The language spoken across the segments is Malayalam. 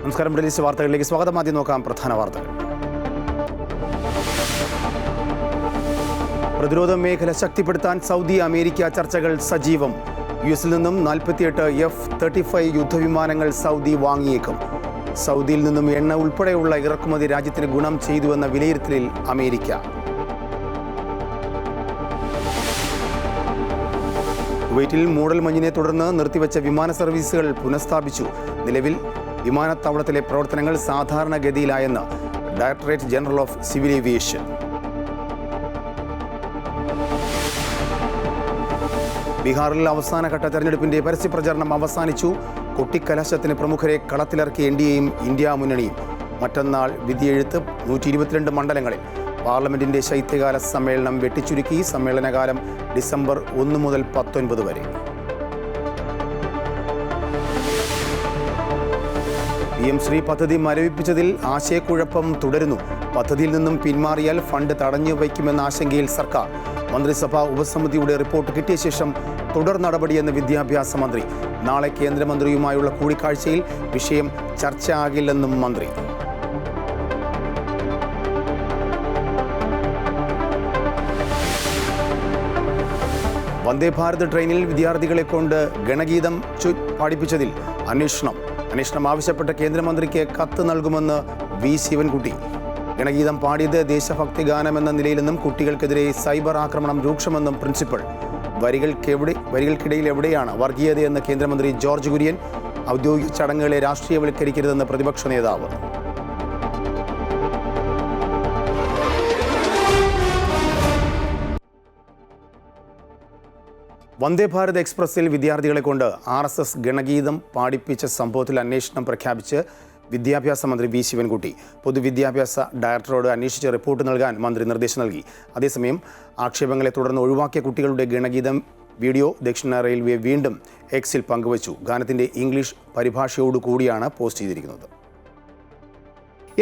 നമസ്കാരം. ഡൽഹി വാർത്തകളിലേക്ക് സ്വാഗതം. ആദ്യം നോക്കാം പ്രധാന വാർത്തകൾ. പ്രതിരോധ മേഖല ശക്തിപ്പെടുത്താൻ സൗദി അമേരിക്ക ചർച്ചകൾ സജീവം. യുഎസിൽ നിന്നും 48 F-35 യുദ്ധവിമാനങ്ങൾ സൗദി വാങ്ങിയേക്കും. സൗദിയിൽ നിന്നും എണ്ണ ഉൾപ്പെടെയുള്ള ഇറക്കുമതി രാജ്യത്തിന് ഗുണം ചെയ്തുവെന്ന വിലയിരുത്തലിൽ അമേരിക്ക. കുവൈറ്റിൽ മൂടൽമഞ്ഞിനെ തുടർന്ന് നിർത്തിവെച്ച വിമാന സർവീസുകൾ പുനഃസ്ഥാപിച്ചു. നിലവിൽ വിമാനത്താവളത്തിലെ പ്രവർത്തനങ്ങൾ സാധാരണഗതിയിലായെന്ന് directorate general of civil aviation. ബീഹാറിൽ അവസാനഘട്ട തെരഞ്ഞെടുപ്പിന്റെ പരസ്യപ്രചാരണം അവസാനിച്ചു. കൊട്ടിക്കലാശത്തിന് പ്രമുഖരെ കളത്തിലിറക്കിയ എൻഡിഎയും ഇന്ത്യ മുന്നണിയും. മറ്റന്നാൾ വിധിയെഴുത്ത് 122 മണ്ഡലങ്ങളിൽ. പാർലമെന്റിന്റെ ശൈത്യകാല സമ്മേളനം വെട്ടിച്ചുരുക്കി. സമ്മേളനകാലം ഡിസംബർ 1 മുതൽ 19 വരെ. PM ശ്രീ പദ്ധതി മരവിപ്പിച്ചതിൽ ആശയക്കുഴപ്പം തുടരുന്നു. പദ്ധതിയിൽ നിന്നും പിന്മാറിയാൽ ഫണ്ട് തടഞ്ഞു വയ്ക്കുമെന്ന ആശങ്കയിൽ സർക്കാർ. മന്ത്രിസഭാ ഉപസമിതിയുടെ റിപ്പോർട്ട് കിട്ടിയ ശേഷം തുടർ നടപടിയെന്ന് വിദ്യാഭ്യാസ മന്ത്രി. നാളെ കേന്ദ്രമന്ത്രിയുമായുള്ള കൂടിക്കാഴ്ചയിൽ വിഷയം ചർച്ചയാകില്ലെന്നും മന്ത്രി. വന്ദേ ഭാരത് ട്രെയിനിൽ വിദ്യാർത്ഥികളെ കൊണ്ട് ഗണഗീതം പാടിപ്പിച്ചതിൽ അന്വേഷണം ആവശ്യപ്പെട്ട കേന്ദ്രമന്ത്രിക്ക് കത്ത് നൽകുമെന്ന് വി ശിവൻകുട്ടി. ഗണഗീതം പാടിയത് ദേശഭക്തി ഗാനമെന്ന നിലയിലെന്നും കുട്ടികൾക്കെതിരെ സൈബർ ആക്രമണം രൂക്ഷമെന്നും പ്രിൻസിപ്പൽ. വരികൾക്കിടയിൽ എവിടെയാണ് വർഗീയതയെന്ന് കേന്ദ്രമന്ത്രി ജോർജ് കുര്യൻ. ഔദ്യോഗിക ചടങ്ങുകളെ രാഷ്ട്രീയവൽക്കരിക്കരുതെന്ന് പ്രതിപക്ഷ നേതാവ്. വന്ദേ ഭാരത് എക്സ്പ്രസിൽ വിദ്യാർത്ഥികളെ കൊണ്ട് RSS ഗണഗീതം പാടിപ്പിച്ച സംഭവത്തിൽ അന്വേഷണം പ്രഖ്യാപിച്ച് വിദ്യാഭ്യാസ മന്ത്രി വി ശിവൻകുട്ടി. പൊതുവിദ്യാഭ്യാസ ഡയറക്ടറോട് അന്വേഷിച്ച് റിപ്പോർട്ട് നൽകാൻ മന്ത്രി നിർദ്ദേശം നൽകി. അതേസമയം ആക്ഷേപങ്ങളെ തുടർന്ന് ഒഴിവാക്കിയ കുട്ടികളുടെ ഗണഗീതം വീഡിയോ ദക്ഷിണ റെയിൽവേ വീണ്ടും എക്സിൽ പങ്കുവച്ചു. ഗാനത്തിന്റെ ഇംഗ്ലീഷ് പരിഭാഷയോടുകൂടിയാണ് പോസ്റ്റ് ചെയ്തിരിക്കുന്നത്.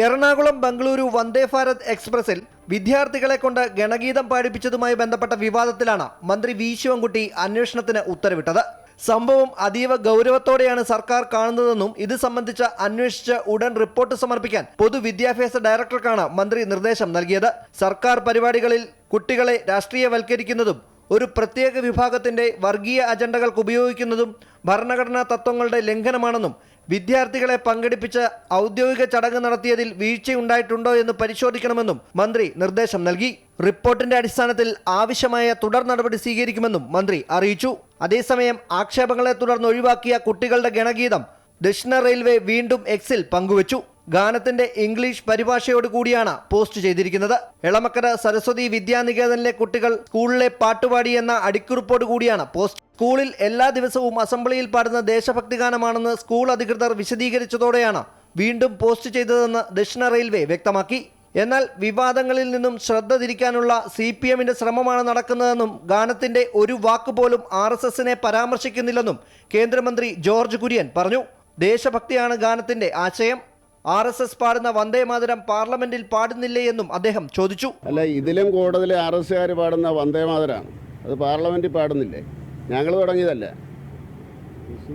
എറണാകുളം ബംഗളൂരു വന്ദേ ഭാരത് എക്സ്പ്രസിൽ വിദ്യാർത്ഥികളെ കൊണ്ട് ഗണഗീതം പാടിപ്പിച്ചതുമായി ബന്ധപ്പെട്ട വിവാദത്തിലാണ് മന്ത്രി വി ശിവൻകുട്ടി അന്വേഷണത്തിന് ഉത്തരവിട്ടത്. സംഭവം അതീവ ഗൗരവത്തോടെയാണ് സർക്കാർ കാണുന്നതെന്നും ഇത് സംബന്ധിച്ച് അന്വേഷിച്ച് ഉടൻ റിപ്പോർട്ട് സമർപ്പിക്കാൻ പൊതുവിദ്യാഭ്യാസ ഡയറക്ടർക്കാണ് മന്ത്രി നിർദ്ദേശം നൽകിയത്. സർക്കാർ പരിപാടികളിൽ കുട്ടികളെ രാഷ്ട്രീയവൽക്കരിക്കുന്നതും ഒരു പ്രത്യേക വിഭാഗത്തിന്റെ വർഗീയ അജണ്ടകൾക്ക് ഉപയോഗിക്കുന്നതും ഭരണഘടനാ തത്വങ്ങളുടെ ലംഘനമാണെന്നും വിദ്യാർത്ഥികളെ പങ്കെടുപ്പിച്ച് ഔദ്യോഗിക ചടങ്ങ് നടത്തിയതിൽ വീഴ്ചയുണ്ടായിട്ടുണ്ടോ എന്ന് പരിശോധിക്കണമെന്നും മന്ത്രി നിർദ്ദേശം നൽകി. റിപ്പോർട്ടിന്റെ അടിസ്ഥാനത്തിൽ ആവശ്യമായ തുടർ നടപടി സ്വീകരിക്കുമെന്നും മന്ത്രി അറിയിച്ചു. അതേസമയം ആക്ഷേപങ്ങളെ തുടർന്ന് ഒഴിവാക്കിയ കുട്ടികളുടെ ഗണഗീതം ദക്ഷിണ റെയിൽവേ വീണ്ടും എക്സിൽ പങ്കുവച്ചു. ഗാനത്തിന്റെ ഇംഗ്ലീഷ് പരിഭാഷയോടുകൂടിയാണ് പോസ്റ്റ് ചെയ്തിരിക്കുന്നത്. എളമക്കര സരസ്വതി വിദ്യാനികേതനിലെ കുട്ടികൾ സ്കൂളിലെ പാട്ടുപാടി എന്ന അടിക്കുറിപ്പോടുകൂടിയാണ് പോസ്റ്റ്. സ്കൂളിൽ എല്ലാ ദിവസവും അസംബ്ലിയിൽ പാടുന്ന ദേശഭക്തി ഗാനമാണെന്ന് സ്കൂൾ അധികൃതർ വിശദീകരിച്ചതോടെയാണ് വീണ്ടും പോസ്റ്റ് ചെയ്തതെന്ന് ദക്ഷിണ റെയിൽവേ വ്യക്തമാക്കി. എന്നാൽ വിവാദങ്ങളിൽ നിന്നും ശ്രദ്ധ തിരിക്കാനുള്ള CPMന്റെ ശ്രമമാണ് നടക്കുന്നതെന്നും ഗാനത്തിന്റെ ഒരു വാക്കുപോലും RSSനെ പരാമർശിക്കുന്നില്ലെന്നും കേന്ദ്രമന്ത്രി ജോർജ് കുര്യൻ പറഞ്ഞു. ദേശഭക്തിയാണ് ഗാനത്തിന്റെ ആശയം. RSS പാടുന്ന വന്ദേ മാതരം പാർലമെന്റിൽ പാടുന്നില്ലേ എന്നും അദ്ദേഹം ചോദിച്ചു. അല്ല, ഇതിലും കൂടുതൽ RSSകാർ പാടുന്ന വന്ദേ മാതരാണ്. അത് പാർലമെന്റിൽ പാടുന്നില്ലേ? ഞങ്ങൾ തുടങ്ങിയതല്ല,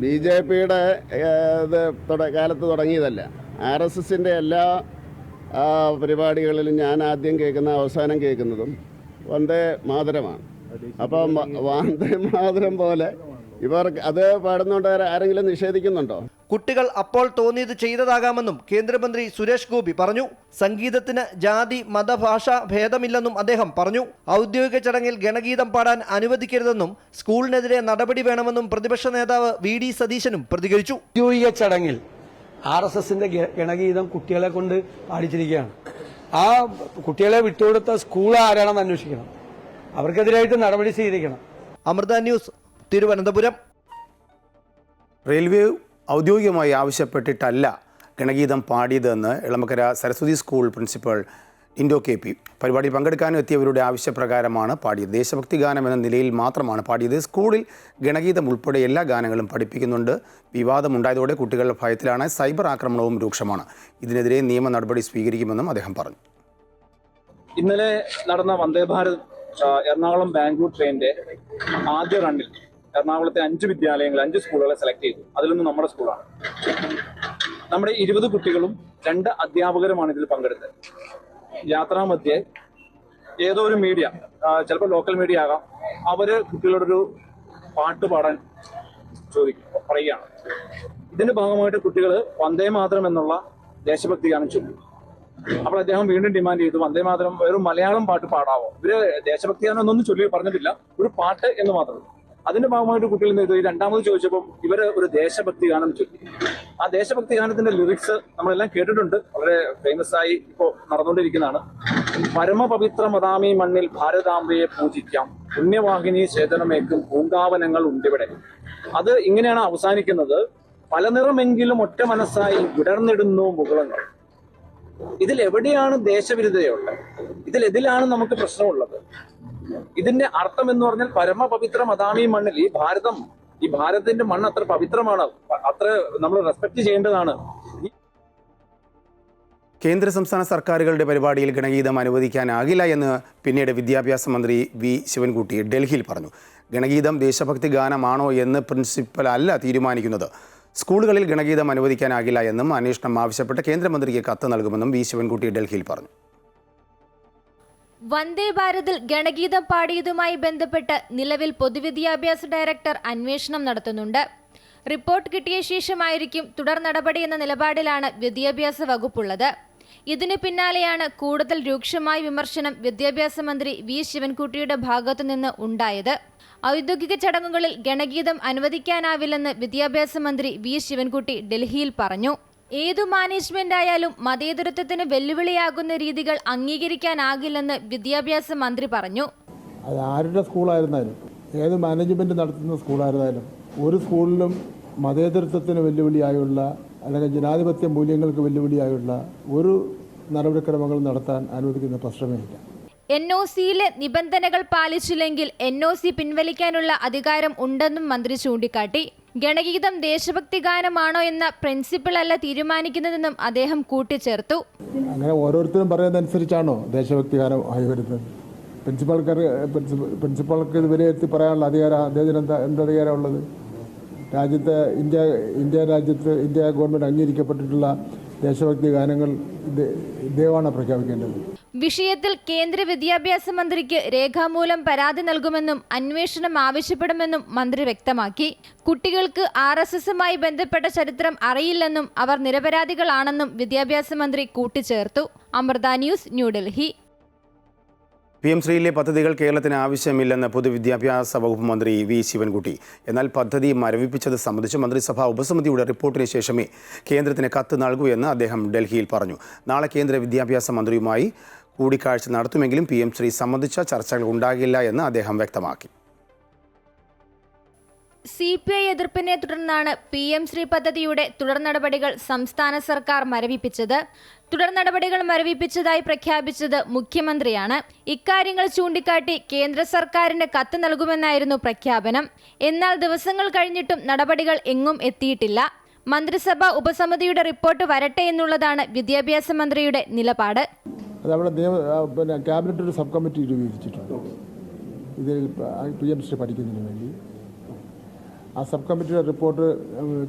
BJPയുടെ കാലത്ത് തുടങ്ങിയതല്ല. RSSന്റെ എല്ലാ പരിപാടികളിലും ഞാൻ ആദ്യം കേൾക്കുന്ന അവസാനം കേൾക്കുന്നതും വന്ദേ മാതരമാണ്. അപ്പം വന്ദേ മാതരം പോലെ ഇവർ അത് പാടുന്നുണ്ട്. ആരെങ്കിലും നിഷേധിക്കുന്നുണ്ടോ? കുട്ടികൾ അപ്പോൾ തോന്നിയത് ചെയ്തതാകാമെന്നും കേന്ദ്രമന്ത്രി സുരേഷ് ഗോപി പറഞ്ഞു. സംഗീതത്തിന് ജാതി മതഭാഷ ഭേദമില്ലെന്നും അദ്ദേഹം പറഞ്ഞു. ഔദ്യോഗിക ചടങ്ങിൽ ഗണഗീതം പാടാൻ അനുവദിക്കരുതെന്നും സ്കൂളിനെതിരെ നടപടി വേണമെന്നും പ്രതിപക്ഷ നേതാവ് VD സതീശനും പ്രതികരിച്ചു. ഔദ്യോഗിക ചടങ്ങിൽ RSSന്റെ ഗണഗീതം കുട്ടികളെ കൊണ്ട് പാടിച്ചിരിക്കുകയാണ്. ആ കുട്ടികളെ വിട്ടുകൊടുത്ത സ്കൂൾ ആരാണെന്ന് അന്വേഷിക്കണം. അവർക്കെതിരായിട്ട് നടപടി സ്വീകരിക്കണം. അമൃത ന്യൂസ്, തിരുവനന്തപുരം. റെയിൽവേ ഔദ്യോഗികമായി ആവശ്യപ്പെട്ടിട്ടല്ല ഗണഗീതം പാടിയതെന്ന് Elamakkara Saraswati school principal Indu KP. പരിപാടിയിൽ പങ്കെടുക്കാനും എത്തിയവരുടെ ആവശ്യപ്രകാരമാണ് പാടിയത്. ദേശഭക്തി ഗാനം എന്ന നിലയിൽ മാത്രമാണ് പാടിയത്. സ്കൂളിൽ ഗണഗീതം ഉൾപ്പെടെ എല്ലാ ഗാനങ്ങളും പഠിപ്പിക്കുന്നുണ്ട്. വിവാദമുണ്ടായതോടെ കുട്ടികളുടെ ഭയത്തിലാണ്. സൈബർ ആക്രമണവും രൂക്ഷമാണ്. ഇതിനെതിരെ നിയമ നടപടി സ്വീകരിക്കുമെന്നും അദ്ദേഹം പറഞ്ഞു. ഇന്നലെ നടന്ന വന്ദേ ഭാരത് എറണാകുളം ബാംഗ്ലൂർ ട്രെയിനിന്റെ ആദ്യ റണ്ണിൽ എറണാകുളത്തെ 5 വിദ്യാലയങ്ങൾ 5 സ്കൂളുകളെ സെലക്ട് ചെയ്തു. അതിലൊന്നും നമ്മുടെ സ്കൂളാണ്. നമ്മുടെ 20 കുട്ടികളും 2 അധ്യാപകരുമാണ് ഇതിൽ പങ്കെടുത്തത്. യാത്രാമധ്യേ ഏതോ ഒരു മീഡിയ, ചിലപ്പോൾ ലോക്കൽ മീഡിയ ആകാം, അവര് കുട്ടികളോടൊരു പാട്ട് പാടാൻ പറയുകയാണ്. ഇതിന്റെ ഭാഗമായിട്ട് കുട്ടികൾ വന്ദേ മാതരം എന്നുള്ള ദേശഭക്തി ഗാനം ചൊല്ലി. അപ്പോൾ അദ്ദേഹം വീണ്ടും ഡിമാൻഡ് ചെയ്തു, വന്ദേ മാതരം ഒരു മലയാളം പാട്ട് പാടാവോ? ഇവര് ദേശഭക്തി ഗാനം ഒന്നും ചൊല്ലി പറഞ്ഞിട്ടില്ല, ഒരു പാട്ട് എന്ന് മാത്രമേ. അതിന്റെ ഭാഗമായിട്ട് കുട്ടികൾ എന്ത് ചെയ്തു, രണ്ടാമത് ചോദിച്ചപ്പോൾ ഇവര് ഒരു ദേശഭക്തി ഗാനം ചൊല്ലി. ആ ദേശഭക്തി ഗാനത്തിന്റെ ലിറിക്സ് നമ്മളെല്ലാം കേട്ടിട്ടുണ്ട്, വളരെ ഫേമസ് ആയി ഇപ്പോൾ നടന്നുകൊണ്ടിരിക്കുന്നതാണ്. പരമപവിത്ര മദാമി മണ്ണിൽ ഭാരതാംബയെ പൂജിക്കാം, പുണ്യവാഹിനി ചേതനമേക്കും പൂങ്കാവനങ്ങൾ ഉണ്ടിവിടെ. അത് ഇങ്ങനെയാണ് അവസാനിക്കുന്നത്. പല നിറമെങ്കിലും ഒറ്റ മനസ്സായി വിടർന്നിടുന്നു മുകുളങ്ങൾ. ഇതിൽ എവിടെയാണ് ദേശവിരുദ്ധതയുള്ളത്? ഇതിലാണ് നമുക്ക് പ്രശ്നമുള്ളത്? ഇതിന്റെ അർത്ഥം എന്ന് പറഞ്ഞാൽ പരമപവിത്ര മദാമി മണ്ണിൽ ഈ ഭാരതത്തിന്റെ മണ്ണ് അത്ര പവിത്രമാണ്, അത്ര നമ്മൾ റെസ്പെക്ട് ചെയ്യേണ്ടതാണ്. കേന്ദ്ര സംസ്ഥാന സർക്കാരുകളുടെ പരിപാടിയിൽ ഗണഗീതം അനുവദിക്കാനാകില്ല എന്ന് പിന്നീട് വിദ്യാഭ്യാസ മന്ത്രി വി ശിവൻകുട്ടി ഡൽഹിയിൽ പറഞ്ഞു. ഗണഗീതം ദേശഭക്തി ഗാനമാണോ എന്ന് പ്രിൻസിപ്പൽ അല്ല തീരുമാനിക്കുന്നത്. സ്കൂളുകളിൽ ഗണഗീതം അനുവദിക്കാനാകില്ല എന്നും അന്വേഷണം ആവശ്യപ്പെട്ട് കേന്ദ്രമന്ത്രിക്ക് കത്ത് നൽകുമെന്നും വി ശിവൻകുട്ടി ഡൽഹിയിൽ പറഞ്ഞു. വന്ദേ ഭാരതിൽ ഗണഗീതം പാടിയതുമായി ബന്ധപ്പെട്ട് നിലവിൽ പൊതുവിദ്യാഭ്യാസ ഡയറക്ടർ അന്വേഷണം നടത്തുന്നുണ്ട്. റിപ്പോർട്ട് കിട്ടിയ ശേഷമായിരിക്കും തുടർ നടപടി എന്ന നിലപാടിലാണ് വിദ്യാഭ്യാസ വകുപ്പുള്ളത്. ഇതിനു പിന്നാലെയാണ് കൂടുതൽ രൂക്ഷമായ വിമർശനം വിദ്യാഭ്യാസ മന്ത്രി വി ശിവൻകുട്ടിയുടെ ഭാഗത്തുനിന്ന് ഉണ്ടായത്. ഔദ്യോഗിക ചടങ്ങുകളിൽ ഗണഗീതം അനുവദിക്കാനാവില്ലെന്ന് വിദ്യാഭ്യാസ മന്ത്രി വി ശിവൻകുട്ടി ഡൽഹിയിൽ പറഞ്ഞു. ഏതു മാനേജ്മെന്റ് ആയാലും മതേതരത്വത്തിന് വെല്ലുവിളിയാകുന്ന രീതികൾ അംഗീകരിക്കാനാകില്ലെന്ന് വിദ്യാഭ്യാസ മന്ത്രി പറഞ്ഞു. അത് ആരുടെ സ്കൂളായിരുന്നാലും, ഏത് മാനേജ്മെന്റ് നടത്തുന്ന സ്കൂളായിരുന്നാലും, ഒരു സ്കൂളിലും മതേതരത്വത്തിന് വെല്ലുവിളിയായുള്ള അല്ലെങ്കിൽ ജനാധിപത്യ മൂല്യങ്ങൾക്ക് വെല്ലുവിളിയായുള്ള ഒരു നടപടിക്രമങ്ങൾ നടത്താൻ അനുവദിക്കുന്ന പ്രശ്നമേ ഇല്ല. NOCയിലെ നിബന്ധനകൾ പാലിച്ചില്ലെങ്കിൽ NOC പിൻവലിക്കാനുള്ള അധികാരം ഉണ്ടെന്നും മന്ത്രി ചൂണ്ടിക്കാട്ടി. ഗണഗീതം ദേശഭക്തി ഗാനമാണോ എന്ന പ്രിൻസിപ്പൽ അല്ല തീരുമാനിക്കുന്നതെന്നും അദ്ദേഹം കൂട്ടിച്ചേർത്തു. അങ്ങനെ ഓരോരുത്തരും പറയുന്നതനുസരിച്ചാണോ ദേശഭക്തി ഗാനം ആയി വരുന്നത്? പ്രിൻസിപ്പൾക്ക് ഇത് വിലയിരുത്തി പറയാനുള്ള അധികാരം അദ്ദേഹത്തിന് എന്ത് അധികാരമുള്ളത്? രാജ്യത്തെ ഇന്ത്യ ഗവൺമെൻറ് അംഗീകരിക്കപ്പെട്ടിട്ടുള്ള ദേശഭക്തി ഗാനങ്ങൾ ഇദ്ദേഹമാണ് പ്രഖ്യാപിക്കേണ്ടത്. വിഷയത്തിൽ കേന്ദ്ര വിദ്യാഭ്യാസ മന്ത്രിക്ക് രേഖാമൂലം പരാതി നൽകുമെന്നും അന്വേഷണം ആവശ്യപ്പെടുമെന്നും മന്ത്രി വ്യക്തമാക്കി. കുട്ടികൾക്ക് RSSുമായി ബന്ധപ്പെട്ട ചരിത്രം അറിയില്ലെന്നും അവർ നിരപരാധികളാണെന്നും വിദ്യാഭ്യാസ മന്ത്രി കൂട്ടിച്ചേർത്തു. അമൃത ന്യൂസ്, ന്യൂഡൽഹി. PM ശ്രീയിലെ പദ്ധതികൾ കേരളത്തിന് ആവശ്യമില്ലെന്ന് പൊതുവിദ്യാഭ്യാസ വകുപ്പ് മന്ത്രി വി ശിവൻകുട്ടി. എന്നാൽ പദ്ധതി മരവിപ്പിച്ചത് സംബന്ധിച്ച് മന്ത്രിസഭാ ഉപസമിതിയുടെ റിപ്പോർട്ടിന് ശേഷമേ കേന്ദ്രത്തിന് കത്ത് നൽകൂ എന്ന് അദ്ദേഹം ഡൽഹിയിൽ പറഞ്ഞു. നാളെ കേന്ദ്ര വിദ്യാഭ്യാസ മന്ത്രിയുമായി കൂടിക്കാഴ്ച നടത്തുമെങ്കിലും PM ശ്രീ സംബന്ധിച്ച ചർച്ചകൾ ഉണ്ടാകില്ല എന്ന് അദ്ദേഹം വ്യക്തമാക്കി. CPI എതിർപ്പിനെ തുടർന്നാണ് PM ശ്രീ പദ്ധതിയുടെ തുടർ നടപടികൾ സംസ്ഥാന സർക്കാർ മരവിപ്പിച്ചത്. തുടർ നടപടികൾ മരവിപ്പിച്ചതായി പ്രഖ്യാപിച്ചത് മുഖ്യമന്ത്രിയാണ്. ഇക്കാര്യങ്ങൾ ചൂണ്ടിക്കാട്ടി കേന്ദ്ര സർക്കാരിന് കത്ത് നൽകുമെന്നായിരുന്നു പ്രഖ്യാപനം. എന്നാൽ ദിവസങ്ങൾ കഴിഞ്ഞിട്ടും നടപടികൾ എങ്ങും എത്തിയിട്ടില്ല. മന്ത്രിസഭാ ഉപസമിതിയുടെ റിപ്പോർട്ട് വരട്ടെ എന്നുള്ളതാണ് വിദ്യാഭ്യാസ മന്ത്രിയുടെ നിലപാട്. ക്യാബിനറ്റ് ഒരു സബ് കമ്മിറ്റി രൂപീകരിച്ചിട്ടുണ്ട് ഇതിൽ PM ശ്രീ പഠിക്കുന്നതിന് വേണ്ടി. ആ സബ് കമ്മിറ്റിയുടെ റിപ്പോർട്ട്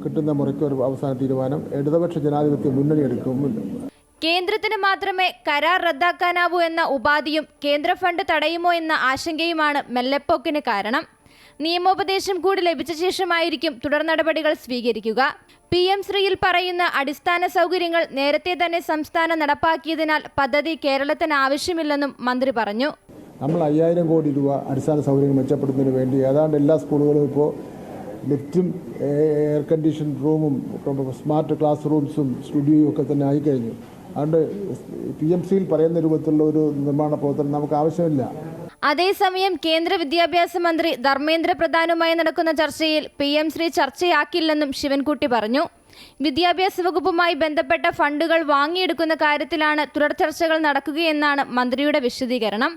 കിട്ടുന്ന മുറയ്ക്ക് ഒരു അവസാന തീരുമാനം ഇടതുപക്ഷ ജനാധിപത്യ മുന്നണി എടുക്കും. കേന്ദ്രത്തിന് മാത്രമേ കരാർ റദ്ദാക്കാനാവൂ എന്ന ഉപാധിയും കേന്ദ്ര ഫണ്ട് തടയുമോ എന്ന ആശങ്കയുമാണ് മെല്ലെപ്പോക്കിന് കാരണം. നിയമോപദേശം കൂടി ലഭിച്ച ശേഷമായിരിക്കും തുടർ നടപടികൾ സ്വീകരിക്കുക. PM ശ്രീയിൽ പറയുന്ന അടിസ്ഥാന സൗകര്യങ്ങൾ നേരത്തെ തന്നെ സംസ്ഥാനം നടപ്പാക്കിയതിനാൽ പദ്ധതി കേരളത്തിന് ആവശ്യമില്ലെന്നും മന്ത്രി പറഞ്ഞു. നമ്മൾ 5000 കോടി രൂപ അടിസ്ഥാന സൗകര്യങ്ങൾ മെച്ചപ്പെടുത്തുന്നതിന് വേണ്ടി ഏതാണ്ട് എല്ലാ സ്കൂളുകളും ഇപ്പോൾ ലിഫ്റ്റും എയർ കണ്ടീഷൻ റൂമും സ്മാർട്ട് ക്ലാസ് റൂംസും സ്റ്റുഡിയോയും ഒക്കെ തന്നെ ആയിക്കഴിഞ്ഞു. അതുകൊണ്ട് PM ശ്രീയിൽ പറയുന്ന രൂപത്തിലുള്ള ഒരു നിർമ്മാണ പ്രവർത്തനം നമുക്ക് ആവശ്യമില്ല. അതേസമയം കേന്ദ്ര വിദ്യാഭ്യാസ മന്ത്രി ധർമ്മേന്ദ്ര പ്രധാനുമായി നടക്കുന്ന ചർച്ചയിൽ PM ശ്രീ ചർച്ചയാക്കില്ലെന്നും ശിവൻകുട്ടി പറഞ്ഞു. വിദ്യാഭ്യാസ വകുപ്പുമായി ബന്ധപ്പെട്ട ഫണ്ടുകൾ വാങ്ങിയെടുക്കുന്ന കാര്യത്തിലാണ് തുടർ ചർച്ചകൾ നടക്കുകയെന്നാണ് മന്ത്രിയുടെ വിശദീകരണം.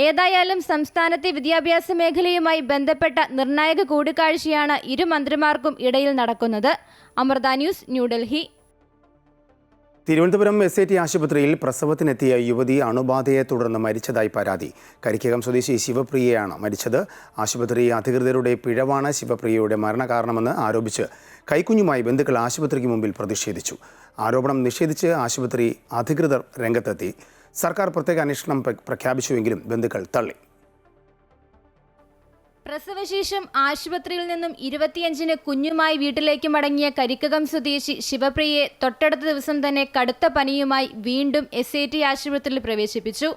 ഏതായാലും സംസ്ഥാനത്തെ വിദ്യാഭ്യാസ മേഖലയുമായി ബന്ധപ്പെട്ട നിർണായക കൂടിക്കാഴ്ചയാണ് ഇരു മന്ത്രിമാർക്കും ഇടയിൽ നടക്കുന്നത്. അമൃത ന്യൂസ്, ന്യൂഡൽഹി. തിരുവനന്തപുരം SAT ആശുപത്രിയിൽ പ്രസവത്തിനെത്തിയ യുവതി അണുബാധയെ തുടർന്ന് മരിച്ചതായി പരാതി. കരിക്കകം സ്വദേശി ശിവപ്രിയയാണ് മരിച്ചത്. ആശുപത്രി അധികൃതരുടെ പിഴവാണ് ശിവപ്രിയയുടെ മരണകാരണമെന്ന് ആരോപിച്ച് കൈക്കുഞ്ഞുമായി ബന്ധുക്കൾ ആശുപത്രിക്ക് മുമ്പിൽ പ്രതിഷേധിച്ചു. ആരോപണം നിഷേധിച്ച് ആശുപത്രി അധികൃതർ രംഗത്തെത്തി. സർക്കാർ പ്രത്യേക അന്വേഷണം പ്രഖ്യാപിച്ചുവെങ്കിലും ബന്ധുക്കൾ തള്ളി. പ്രസവശേഷം ആശുപത്രിയിൽ നിന്നും 25-ന് കുഞ്ഞുമായി വീട്ടിലേക്ക് മടങ്ങിയ കരിക്കകം സ്വദേശി ശിവപ്രിയയെ തൊട്ടടുത്ത ദിവസം തന്നെ കടുത്ത പനിയുമായി വീണ്ടും SAT ആശുപത്രിയിൽ പ്രവേശിപ്പിച്ചു.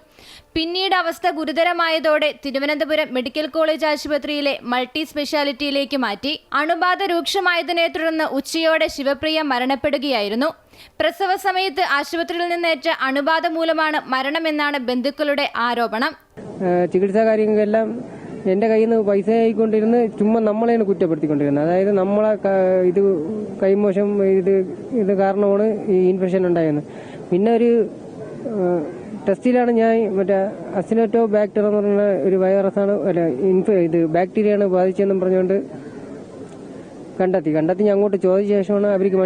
പിന്നീട് അവസ്ഥ ഗുരുതരമായതോടെ തിരുവനന്തപുരം മെഡിക്കൽ കോളേജ് ആശുപത്രിയിലെ മൾട്ടി സ്പെഷ്യാലിറ്റിയിലേക്ക് മാറ്റി. അണുബാധ രൂക്ഷമായതിനെ തുടർന്ന് ഉച്ചയോടെ ശിവപ്രിയ മരണപ്പെടുകയായിരുന്നു. പ്രസവ സമയത്ത് ആശുപത്രിയിൽ നിന്നേറ്റ അണുബാധ മൂലമാണ് മരണമെന്നാണ് ബന്ധുക്കളുടെ ആരോപണം. ചികിത്സാ കാര്യങ്ങളെല്ലാം എൻ്റെ കയ്യിൽ നിന്ന് പൈസ ആയിക്കൊണ്ടിരുന്ന് ചുമ്മാ നമ്മളെയാണ് കുറ്റപ്പെടുത്തിക്കൊണ്ടിരുന്നത്. അതായത് നമ്മളെ ഇത് കൈമോശം ഇത് കാരണമാണ് ഈ ഇൻഫെക്ഷൻ ഉണ്ടായത്. പിന്നെ ഒരു ടെസ്റ്റിലാണ് ഞാൻ മറ്റേ അസിനോറ്റോ ബാക്ടർ എന്ന് പറഞ്ഞ ഒരു വൈറസാണ് ഇത് ബാക്ടീരിയയാണ് ബാധിച്ചതെന്നും പറഞ്ഞുകൊണ്ട് കണ്ടെത്തി ഞാൻ അങ്ങോട്ട് ചോദിച്ച ശേഷമാണ് അവർക്ക്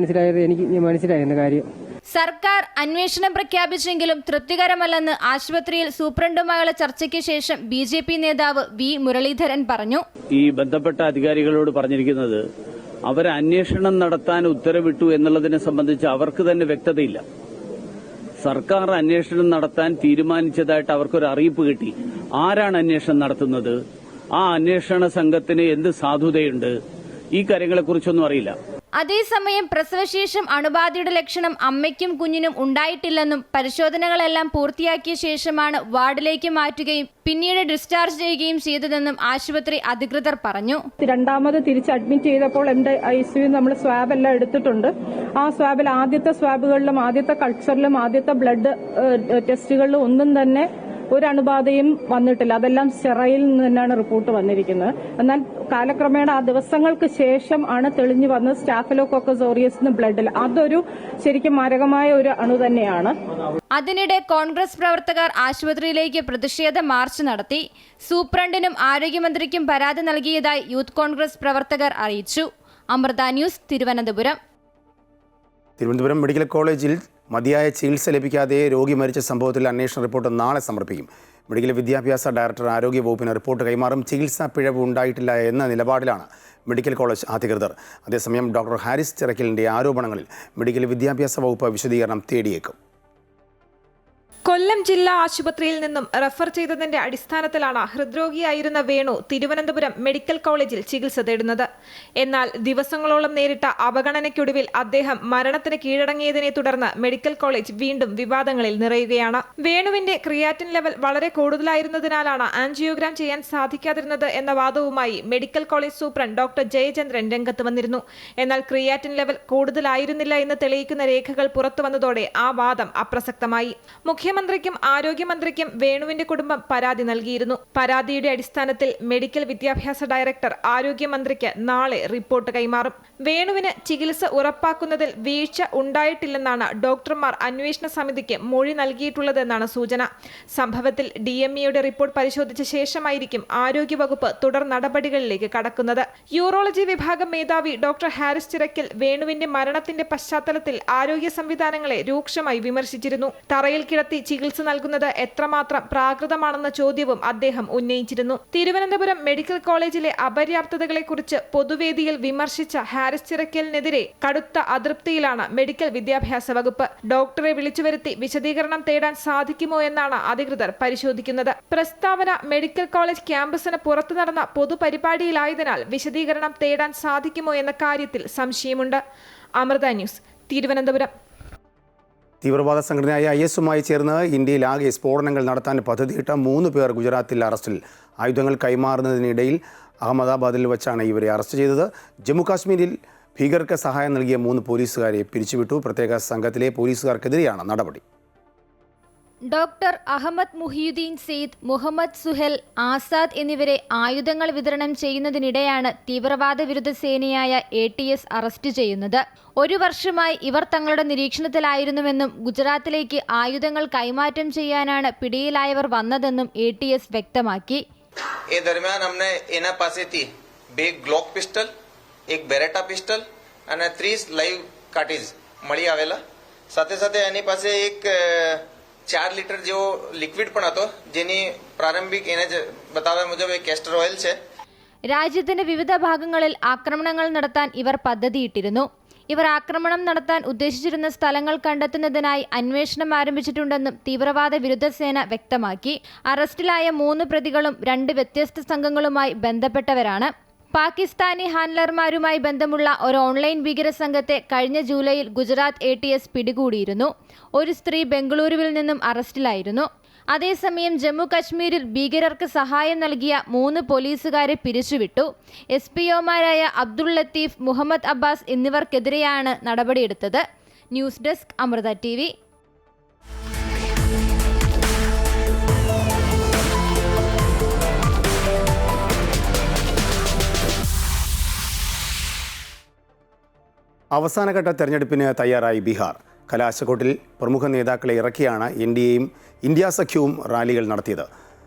എനിക്ക് മനസ്സിലായത് കാര്യം. സർക്കാർ അന്വേഷണം പ്രഖ്യാപിച്ചെങ്കിലും തൃപ്തികരമല്ലെന്ന് ആശുപത്രിയിൽ സൂപ്രണ്ടുമായുള്ള ചർച്ചയ്ക്ക് ശേഷം BJP നേതാവ് V. മുരളീധരൻ പറഞ്ഞു. ഈ ബന്ധപ്പെട്ട അധികാരികളോട് പറഞ്ഞിരിക്കുന്നത് അവർ അന്വേഷണം നടത്താൻ ഉത്തരവിട്ടു എന്നുള്ളതിനെ സംബന്ധിച്ച് അവർക്ക് തന്നെ വ്യക്തതയില്ല. സർക്കാർ അന്വേഷണം നടത്താൻ തീരുമാനിച്ചതായിട്ട് അവർക്കൊരു അറിയിപ്പ് കിട്ടി. ആരാണ് അന്വേഷണം നടത്തുന്നത്, ആ അന്വേഷണ സംഘത്തിന് എന്ത് സാധുതയുണ്ട്, ഈ കാര്യങ്ങളെക്കുറിച്ചൊന്നും അറിയില്ല. അതേസമയം പ്രസവശേഷം അണുബാധയുടെ ലക്ഷണം അമ്മയ്ക്കും കുഞ്ഞിനും ഉണ്ടായിട്ടില്ലെന്നും പരിശോധനകളെല്ലാം പൂർത്തിയാക്കിയ ശേഷമാണ് വാർഡിലേക്ക് മാറ്റുകയും പിന്നീട് ഡിസ്ചാർജ് ചെയ്യുകയും ചെയ്തതെന്നും ആശുപത്രി അധികൃതർ പറഞ്ഞു. രണ്ടാമത് തിരിച്ച് അഡ്മിറ്റ് ചെയ്തപ്പോൾ എന്റെ ICU നമ്മൾ സ്വാബ് എല്ലാം എടുത്തിട്ടുണ്ട്. ആ സ്വാബിൽ ആദ്യത്തെ സ്വാബുകളിലും ആദ്യത്തെ കൾച്ചറിലും ആദ്യത്തെ ബ്ലഡ് ടെസ്റ്റുകളിലും ഒന്നും തന്നെ ഒരു അണുബാധയും വന്നിട്ടില്ല. അതെല്ലാം സ്റ്റെറൈൽ നിന്ന് തന്നെയാണ് റിപ്പോർട്ട് വന്നിരിക്കുന്നത്. എന്നാൽ കാലക്രമേണ ആ ദിവസങ്ങൾക്ക് ശേഷം ആണ് തെളിഞ്ഞു വന്നത് സ്റ്റാഫിലോകോക്കസ് ഓറിയസ് ബ്ലഡിൽ. അതൊരു ശരിക്കും മാരകമായ ഒരു അണു തന്നെയാണ്. അതിനിടെ കോൺഗ്രസ് പ്രവർത്തകർ ആശുപത്രിയിലേക്ക് പ്രതിഷേധ മാർച്ച് നടത്തി. സൂപ്രണ്ടിനും ആരോഗ്യമന്ത്രിക്കും പരാതി നൽകിയതായി യൂത്ത് കോൺഗ്രസ് പ്രവർത്തകർ അറിയിച്ചു. അമൃത ന്യൂസ്, തിരുവനന്തപുരം. തിരുവനന്തപുരം മെഡിക്കൽ കോളേജിൽ മതിയായ ചികിത്സ ലഭിക്കാതെ രോഗി മരിച്ച സംഭവത്തിൽ അന്വേഷണ റിപ്പോർട്ട് നാളെ സമർപ്പിക്കും. മെഡിക്കൽ വിദ്യാഭ്യാസ ഡയറക്ടർ ആരോഗ്യവകുപ്പിന് റിപ്പോർട്ട് കൈമാറും. ചികിത്സാ പിഴവ് ഉണ്ടായിട്ടില്ല എന്ന നിലപാടിലാണ് മെഡിക്കൽ കോളേജ് അധികൃതർ. അതേസമയം ഡോക്ടർ ഹാരിസ് ചിറക്കലിൻ്റെ ആരോപണങ്ങളിൽ മെഡിക്കൽ വിദ്യാഭ്യാസ വകുപ്പ് വിശദീകരണം തേടിയേക്കും. കൊല്ലം ജില്ലാ ആശുപത്രിയിൽ നിന്നും റഫർ ചെയ്തതിന്റെ അടിസ്ഥാനത്തിലാണ് ഹൃദ്രോഗിയായിരുന്ന വേണു തിരുവനന്തപുരം മെഡിക്കൽ കോളേജിൽ ചികിത്സ തേടുന്നത്. എന്നാൽ ദിവസങ്ങളോളം നേരിട്ട അവഗണനയ്ക്കൊടുവിൽ അദ്ദേഹം മരണത്തിന് കീഴടങ്ങിയതിനെ തുടർന്ന് മെഡിക്കൽ കോളേജ് വീണ്ടും വിവാദങ്ങളിൽ നിറയുകയാണ്. വേണുവിന്റെ ക്രിയാറ്റിൻ ലെവൽ വളരെ കൂടുതലായിരുന്നതിനാലാണ് ആൻജിയോഗ്രാം ചെയ്യാൻ സാധിക്കാതിരുന്നത് എന്ന വാദവുമായി medical college superintendent doctor Jayachandran രംഗത്ത് വന്നിരുന്നു. എന്നാൽ ക്രിയാറ്റിൻ ലെവൽ കൂടുതലായിരുന്നില്ല എന്ന് തെളിയിക്കുന്ന രേഖകൾ പുറത്തുവന്നതോടെ ആ വാദം അപ്രസക്തമായി. മുഖ്യമന്ത്രിക്കും ആരോഗ്യമന്ത്രിക്കും വേണുവിന്റെ കുടുംബം പരാതി നൽകിയിരുന്നു. പരാതിയുടെ അടിസ്ഥാനത്തിൽ മെഡിക്കൽ വിദ്യാഭ്യാസ ഡയറക്ടർ ആരോഗ്യമന്ത്രിക്ക് നാളെ റിപ്പോർട്ട് കൈമാറും. വേണുവിന് ചികിത്സ ഉറപ്പാക്കുന്നതിൽ വീഴ്ച ഉണ്ടായിട്ടില്ലെന്നാണ് ഡോക്ടർമാർ അന്വേഷണ സമിതിക്ക് മൊഴി നൽകിയിട്ടുള്ളതെന്നാണ് സൂചന. സംഭവത്തിൽ DMEയുടെ റിപ്പോർട്ട് പരിശോധിച്ച ശേഷമായിരിക്കും ആരോഗ്യവകുപ്പ് തുടർ നടപടികളിലേക്ക് കടക്കുന്നത്. യൂറോളജി വിഭാഗം മേധാവി ഡോക്ടർ ഹാരിസ് ചിറക്കൽ വേണുവിന്റെ മരണത്തിന്റെ പശ്ചാത്തലത്തിൽ ആരോഗ്യ സംവിധാനങ്ങളെ രൂക്ഷമായി വിമർശിച്ചിരുന്നു. തറയിൽ കിടത്തി ചികിത്സ നൽകുന്നത് എത്രമാത്രം പ്രാകൃതമാണെന്ന ചോദ്യവും അദ്ദേഹം ഉന്നയിച്ചിരുന്നു. തിരുവനന്തപുരം മെഡിക്കൽ കോളേജിലെ അപര്യാപ്തതകളെക്കുറിച്ച് പൊതുവേദിയിൽ വിമർശിച്ച ഹാരിസ് ചിറക്കലിനെതിരെ കടുത്ത അതൃപ്തിയിലാണ് മെഡിക്കൽ വിദ്യാഭ്യാസ വകുപ്പ്. ഡോക്ടറെ വിളിച്ചുവരുത്തി വിശദീകരണം തേടാൻ സാധിക്കുമോ എന്നാണ് അധികൃതർ പരിശോധിക്കുന്നത്. പ്രസ്താവന മെഡിക്കൽ കോളേജ് ക്യാമ്പസിന് പുറത്തു നടന്ന പൊതുപരിപാടിയിലായതിനാൽ വിശദീകരണം തേടാൻ സാധിക്കുമോ എന്ന കാര്യത്തിൽ സംശയമുണ്ട്. അമൃത ന്യൂസ്, തിരുവനന്തപുരം. തീവ്രവാദ സംഘടനയായ IS ചേർന്ന് ഇന്ത്യയിലാകെ സ്ഫോടനങ്ങൾ നടത്താൻ പദ്ധതിയിട്ട 3 പേർ ഗുജറാത്തിൽ അറസ്റ്റിൽ. ആയുധങ്ങൾ കൈമാറുന്നതിനിടയിൽ അഹമ്മദാബാദിൽ വെച്ചാണ് ഇവരെ അറസ്റ്റ് ചെയ്തത്. ജമ്മുകാശ്മീരിൽ ഭീകരർക്ക് സഹായം നൽകിയ 3 പോലീസുകാരെ പിരിച്ചുവിട്ടു. പ്രത്യേക സംഘത്തിലെ പോലീസുകാർക്കെതിരെയാണ് നടപടി. ഡോക്ടർ അഹമ്മദ് മുഹിയുദ്ദീൻ സെയ്ദ്, മുഹമ്മദ് സുഹേൽ ആസാദ് എന്നിവരെ ആയുധങ്ങൾ വിതരണം ചെയ്യുന്നതിനിടെയാണ് തീവ്രവാദ വിരുദ്ധ സേനയായ ATS അറസ്റ്റ് ചെയ്യുന്നത്. 1 വർഷമായി ഇവർ തങ്ങളുടെ നിരീക്ഷണത്തിലായിരുന്നുവെന്നും ഗുജറാത്തിലേക്ക് ആയുധങ്ങൾ കൈമാറ്റം ചെയ്യാനാണ് പിടിയിലായവർ വന്നതെന്നും ATS വ്യക്തമാക്കി. એ દરમિયાન અમને એના પાસેથી 2 ગ્લોક પિસ્ટલ, 1 બેરેટા પિસ્ટલ અને 30 લાઈવ કાર્ટ્રિજ મળી આવેલા. સાથે સાથે એની પાસે એક 4 લિટર જેવો લિક્વિડ પણ હતો, જેની પ્રારંભિક એને જ બતાવ્યા મુજબ એક કેસ્ટર ઓઇલ છે. രാജ്യത്തിന്റെ വിവിധ ഭാഗങ്ങളിൽ ആക്രമണങ്ങൾ നടത്താൻ ഇവർ പദ്ധതിയിട്ടിരുന്നു. ഇവർ ആക്രമണം നടത്താൻ ഉദ്ദേശിച്ചിരുന്ന സ്ഥലങ്ങൾ കണ്ടെത്തുന്നതിനായി അന്വേഷണം ആരംഭിച്ചിട്ടുണ്ടെന്നും തീവ്രവാദ വിരുദ്ധ സേന വ്യക്തമാക്കി. അറസ്റ്റിലായ 3 പ്രതികളും 2 വ്യത്യസ്ത സംഘങ്ങളുമായി ബന്ധപ്പെട്ടവരാണ്. പാകിസ്ഥാനി ഹാൻഡ്ലർമാരുമായി ബന്ധമുള്ള ഒരു ഓൺലൈൻ ഭീകര സംഘത്തെ കഴിഞ്ഞ ജൂലൈയിൽ ഗുജറാത്ത് ATS പിടികൂടിയിരുന്നു. ഒരു സ്ത്രീ ബംഗളൂരുവിൽ നിന്നും അറസ്റ്റിലായിരുന്നു. അതേസമയം ജമ്മു കശ്മീരിൽ ഭീകരർക്ക് സഹായം നൽകിയ 3 പോലീസുകാരെ പിരിച്ചുവിട്ടു. SPOമാരായ അബ്ദുൾ ലത്തീഫ്, മുഹമ്മദ് അബ്ബാസ് എന്നിവർക്കെതിരെയാണ് നടപടിയെടുത്തത്. News desk Amrita TV. അവസാനഘട്ട തെരഞ്ഞെടുപ്പിന് തയ്യാറായി ബീഹാർ. കലാശക്കൊട്ടിൽ പ്രമുഖ നേതാക്കളെ ഇറക്കിയാണ് NDAയും ഇന്ത്യ സഖ്യവും റാലികൾ നടത്തിയത്.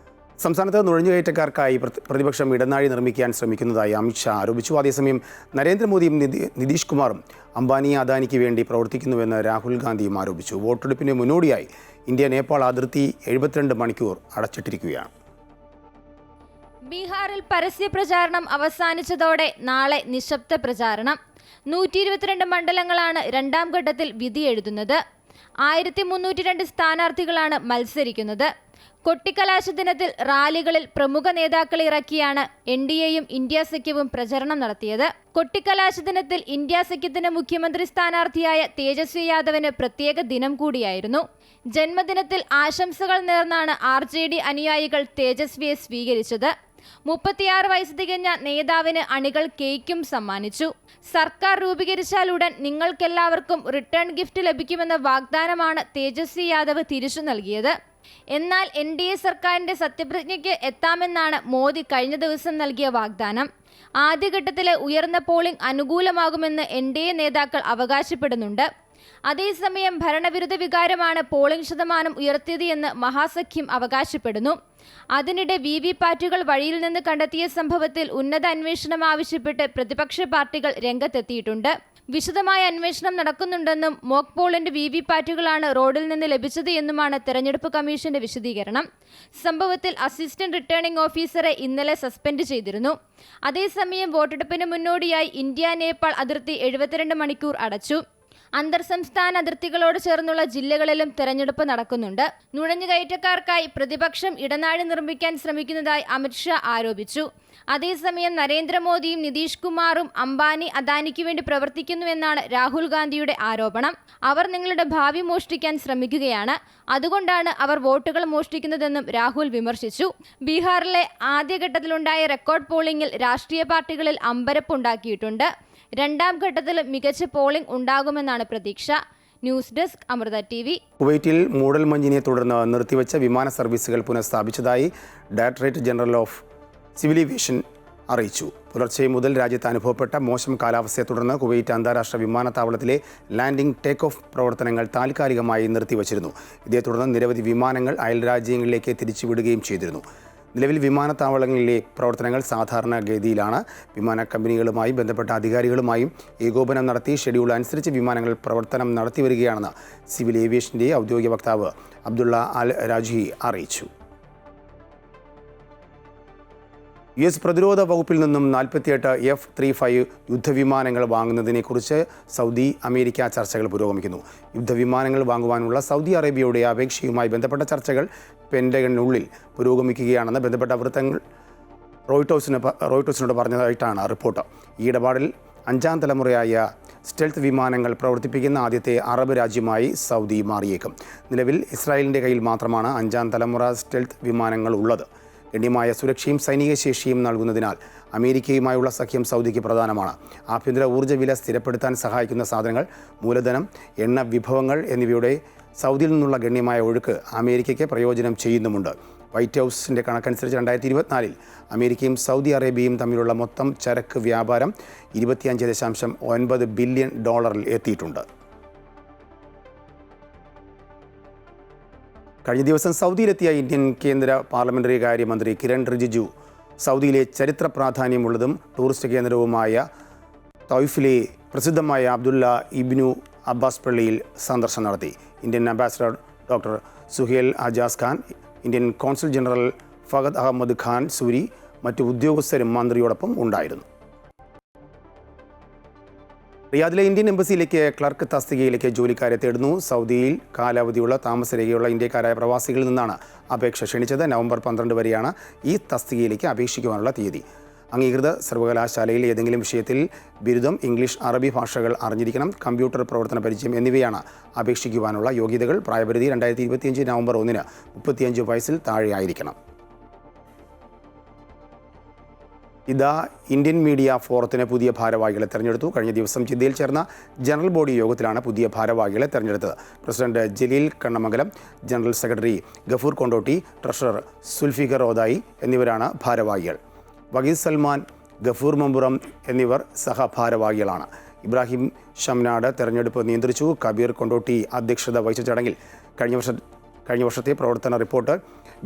സംസ്ഥാനത്ത് നുഴഞ്ഞുകയറ്റക്കാർക്കായി പ്രതിപക്ഷം ഇടനാഴി നിർമ്മിക്കാൻ ശ്രമിക്കുന്നതായി അമിത്ഷാ ആരോപിച്ചു. അതേസമയം നരേന്ദ്രമോദിയും നിതീഷ് കുമാറും അംബാനി അദാനിക്ക് വേണ്ടി പ്രവർത്തിക്കുന്നുവെന്ന് രാഹുൽ ഗാന്ധിയും ആരോപിച്ചു. വോട്ടെടുപ്പിന് മുന്നോടിയായി ഇന്ത്യ നേപ്പാൾ അതിർത്തി 72 മണിക്കൂർ അടച്ചിട്ടിരിക്കുകയാണ്. ബീഹാറിൽ പരസ്യ പ്രചാരണം അവസാനിച്ചതോടെ നാളെ നിശബ്ദ പ്രചാരണം. 122 മണ്ഡലങ്ങളാണ് രണ്ടാം ഘട്ടത്തിൽ വിധി എഴുതുന്നത്. 1302 സ്ഥാനാർത്ഥികളാണ് മത്സരിക്കുന്നത്. കൊട്ടിക്കലാശ ദിനത്തിൽ റാലികളിൽ പ്രമുഖ നേതാക്കളെ ഇറക്കിയാണ് NDAയും ഇന്ത്യ സഖ്യവും പ്രചരണം നടത്തിയത്. കൊട്ടിക്കലാശ ദിനത്തിൽ ഇന്ത്യ സഖ്യത്തിന് മുഖ്യമന്ത്രി സ്ഥാനാർത്ഥിയായ തേജസ്വി യാദവിന് പ്രത്യേക ദിനം കൂടിയായിരുന്നു. ജന്മദിനത്തിൽ ആശംസകൾ നേർന്നാണ് RJD അനുയായികൾ തേജസ്വിയെ സ്വീകരിച്ചത്. 36 വയസ്സ് തികഞ്ഞ നേതാവിന് അണികൾ കേക്കും സമ്മാനിച്ചു. സർക്കാർ രൂപീകരിച്ചാൽ ഉടൻ നിങ്ങൾക്കെല്ലാവർക്കും റിട്ടേൺ ഗിഫ്റ്റ് ലഭിക്കുമെന്ന വാഗ്ദാനമാണ് തേജസ്വി യാദവ് തിരിച്ചു നൽകിയത്. എന്നാൽ NDA സർക്കാരിന്റെ സത്യപ്രതിജ്ഞയ്ക്ക് എത്താമെന്നാണ് മോദി കഴിഞ്ഞ ദിവസം നൽകിയ വാഗ്ദാനം. ആദ്യഘട്ടത്തിലെ ഉയർന്ന പോളിംഗ് അനുകൂലമാകുമെന്ന് NDA നേതാക്കൾ അവകാശപ്പെടുന്നുണ്ട്. അതേസമയം ഭരണവിരുദ്ധ വികാരമാണ് പോളിംഗ് ശതമാനം ഉയർത്തിയത് എന്ന് മഹാസഖ്യം അവകാശപ്പെടുന്നു. അതിനിടെ VVപാറ്റുകൾ വഴിയിൽ നിന്ന് കണ്ടെത്തിയ സംഭവത്തിൽ ഉന്നത അന്വേഷണം ആവശ്യപ്പെട്ട് പ്രതിപക്ഷ പാർട്ടികൾ രംഗത്തെത്തിയിട്ടുണ്ട്. വിശദമായ അന്വേഷണം നടക്കുന്നുണ്ടെന്നും മോക്ക് പോളിന്റെ VVപാറ്റുകളാണ് റോഡിൽ നിന്ന് ലഭിച്ചത് എന്നുമാണ് തെരഞ്ഞെടുപ്പ് കമ്മീഷന്റെ വിശദീകരണം. സംഭവത്തിൽ അസിസ്റ്റന്റ് റിട്ടേണിംഗ് ഓഫീസറെ ഇന്നലെ സസ്പെൻഡ് ചെയ്തിരുന്നു. അതേസമയം വോട്ടെടുപ്പിന് മുന്നോടിയായി ഇന്ത്യ നേപ്പാൾ അതിർത്തി 72 മണിക്കൂർ അടച്ചു. അന്തർ സംസ്ഥാന അതിർത്തികളോട് ചേർന്നുള്ള ജില്ലകളിലും തെരഞ്ഞെടുപ്പ് നടക്കുന്നുണ്ട്. നുഴഞ്ഞുകയറ്റക്കാർക്കായി പ്രതിപക്ഷം ഇടനാഴി നിർമ്മിക്കാൻ ശ്രമിക്കുന്നതായി അമിത്ഷാ ആരോപിച്ചു. അതേസമയം നരേന്ദ്രമോദിയും നിതീഷ് കുമാറും അംബാനി അദാനിക്ക് വേണ്ടി പ്രവർത്തിക്കുന്നുവെന്നാണ് രാഹുൽ ഗാന്ധിയുടെ ആരോപണം. അവർ നിങ്ങളുടെ ഭാവി മോഷ്ടിക്കാൻ ശ്രമിക്കുകയാണ്, അതുകൊണ്ടാണ് അവർ വോട്ടുകൾ മോഷ്ടിക്കുന്നതെന്നും രാഹുൽ വിമർശിച്ചു. ബീഹാറിലെ ആദ്യഘട്ടത്തിലുണ്ടായ റെക്കോർഡ് പോളിംഗിൽ രാഷ്ട്രീയ പാർട്ടികളിൽ അമ്പരപ്പുണ്ടാക്കിയിട്ടുണ്ട്. രണ്ടാം ഘട്ടത്തിൽ മികച്ച പോളിംഗ് ഉണ്ടാകുമെന്നാണ് പ്രതീക്ഷ. News desk Amrita TV. കുവൈറ്റിൽ മൂടൽമഞ്ഞിനെ തുടർന്ന് നിർത്തിവെച്ച വിമാന സർവീസുകൾ പുനഃസ്ഥാപിച്ചതായി directorate general of civil aviation അറിയിച്ചു. പുലർച്ചെ മുതൽ രാജ്യത്ത് അനുഭവപ്പെട്ട മോശം കാലാവസ്ഥയെ തുടർന്ന് കുവൈറ്റ് അന്താരാഷ്ട്ര വിമാനത്താവളത്തിലെ ലാൻഡിംഗ് ടേക്ക് ഓഫ് പ്രവർത്തനങ്ങൾ താൽക്കാലികമായി നിർത്തിവച്ചിരുന്നു. ഇതേ തുടർന്ന് നിരവധി വിമാനങ്ങൾ അയൽരാജ്യങ്ങളിലേക്ക് തിരിച്ചുവിടുകയും ചെയ്തിരുന്നു. നിലവിൽ വിമാനത്താവളങ്ങളിലെ പ്രവർത്തനങ്ങൾ സാധാരണഗതിയിലാണ്. വിമാന കമ്പനികളുമായി ബന്ധപ്പെട്ട അധികാരികളുമായും ഏകോപനം നടത്തി ഷെഡ്യൂൾ അനുസരിച്ച് വിമാനങ്ങൾ പ്രവർത്തനം നടത്തിവരികയാണെന്ന് സിവിൽ ഏവിയേഷൻ്റെ ഔദ്യോഗിക വക്താവ് അബ്ദുള്ള അൽ രാജി അറിയിച്ചു. US പ്രതിരോധ വകുപ്പിൽ നിന്നും 48 F-35 യുദ്ധവിമാനങ്ങൾ വാങ്ങുന്നതിനെക്കുറിച്ച് സൗദി അമേരിക്ക ചർച്ചകൾ പുരോഗമിക്കുന്നു. യുദ്ധവിമാനങ്ങൾ വാങ്ങുവാനുള്ള സൗദി അറേബ്യയുടെ അപേക്ഷയുമായി ബന്ധപ്പെട്ട ചർച്ചകൾ പെൻറ്റഗണിനുള്ളിൽ പുരോഗമിക്കുകയാണെന്ന് ബന്ധപ്പെട്ട വൃത്തങ്ങൾ റോയിട്ടേഴ്സിനോട് പറഞ്ഞതായിട്ടാണ് റിപ്പോർട്ട്. ഈ ഇടപാടിൽ 5ാം തലമുറയായ സ്റ്റെൽത്ത് വിമാനങ്ങൾ പ്രവർത്തിപ്പിക്കുന്ന ആദ്യത്തെ അറബ് രാജ്യമായി സൗദി മാറിയേക്കും. നിലവിൽ ഇസ്രായേലിൻ്റെ കയ്യിൽ മാത്രമാണ് 5ാം തലമുറ സ്റ്റെൽത്ത് വിമാനങ്ങൾ ഉള്ളത്. ഗണ്യമായ സുരക്ഷയും സൈനിക ശേഷിയും നൽകുന്നതിനാൽ അമേരിക്കയുമായുള്ള സഖ്യം സൗദിക്ക് പ്രധാനമാണ്. ആഭ്യന്തര ഊർജ്ജ വില സ്ഥിരപ്പെടുത്താൻ സഹായിക്കുന്ന സാധനങ്ങൾ, മൂലധനം, എണ്ണ വിഭവങ്ങൾ എന്നിവയുടെ സൗദിയിൽ നിന്നുള്ള ഗണ്യമായ ഒഴുക്ക് അമേരിക്കയ്ക്ക് പ്രയോജനം ചെയ്യുന്നുമുണ്ട്. വൈറ്റ് ഹൗസിൻ്റെ കണക്കനുസരിച്ച് 2024 അമേരിക്കയും സൗദി അറേബ്യയും തമ്മിലുള്ള മൊത്തം ചരക്ക് വ്യാപാരം $25.9 ബില്യൺ എത്തിയിട്ടുണ്ട്. കഴിഞ്ഞ ദിവസം സൗദിയിലെത്തിയ ഇന്ത്യൻ കേന്ദ്ര പാർലമെന്ററി കാര്യമന്ത്രി കിരൺ റിജിജു സൗദിയിലെ ചരിത്ര പ്രാധാന്യമുള്ളതും ടൂറിസ്റ്റ് കേന്ദ്രവുമായ തൗഫിലെ പ്രസിദ്ധമായ അബ്ദുള്ള ഇബ്നു അബ്ബാസ് പള്ളിയിൽ സന്ദർശനം നടത്തി. Indian ambassador doctor Suhel Ajaz Khan, Indian consul general Fahad Ahmed Khan Suri, മറ്റു ഉദ്യോഗസ്ഥരും മന്ത്രിയോടൊപ്പം ഉണ്ടായിരുന്നു. റിയാദിലെ ഇന്ത്യൻ എംബസിയിലേക്ക് ക്ലർക്ക് തസ്തികയിലേക്ക് ജോലിക്കാരെ തേടുന്നു. സൗദിയിൽ കാലാവധിയുള്ള താമസരേഖയുള്ള ഇന്ത്യക്കാരായ പ്രവാസികളിൽ നിന്നാണ് അപേക്ഷ ക്ഷണിച്ചത്. നവംബർ 12 വരെയാണ് ഈ തസ്തികയിലേക്ക് അപേക്ഷിക്കുവാനുള്ള തീയതി. അംഗീകൃത സർവകലാശാലയിൽ ഏതെങ്കിലും വിഷയത്തിൽ ബിരുദം, ഇംഗ്ലീഷ്, അറബി ഭാഷകൾ അറിഞ്ഞിരിക്കണം. കമ്പ്യൂട്ടർ പ്രവർത്തന പരിചയം എന്നിവയാണ് അപേക്ഷിക്കുവാനുള്ള യോഗ്യതകൾ. പ്രായപരിധി 2025 നവംബർ 1 35 വയസ്സിൽ താഴെയായിരിക്കണം. ഇതാ ഇന്ത്യൻ മീഡിയ ഫോറത്തിന് പുതിയ ഭാരവാഹികളെ തെരഞ്ഞെടുത്തു. കഴിഞ്ഞ ദിവസം ജിദ്ദയിൽ ചേർന്ന ജനറൽ ബോഡി യോഗത്തിലാണ് പുതിയ ഭാരവാഹികളെ തെരഞ്ഞെടുത്തത്. President Jaleel Kannamangalam, general secretary Gafoor Kondotty, treasurer Sulfikhar Odayi എന്നിവരാണ് ഭാരവാഹികൾ. വഗീസ് സൽമാൻ, ഗഫൂർ മമ്പുറം എന്നിവർ സഹഭാരവാഹികളാണ്. ഇബ്രാഹിം ഷംനാട് തെരഞ്ഞെടുപ്പ് നിയന്ത്രിച്ചു. കബീർ കൊണ്ടോട്ടി അധ്യക്ഷത വഹിച്ച ചടങ്ങിൽ കഴിഞ്ഞ വർഷത്തെ പ്രവർത്തന റിപ്പോർട്ട്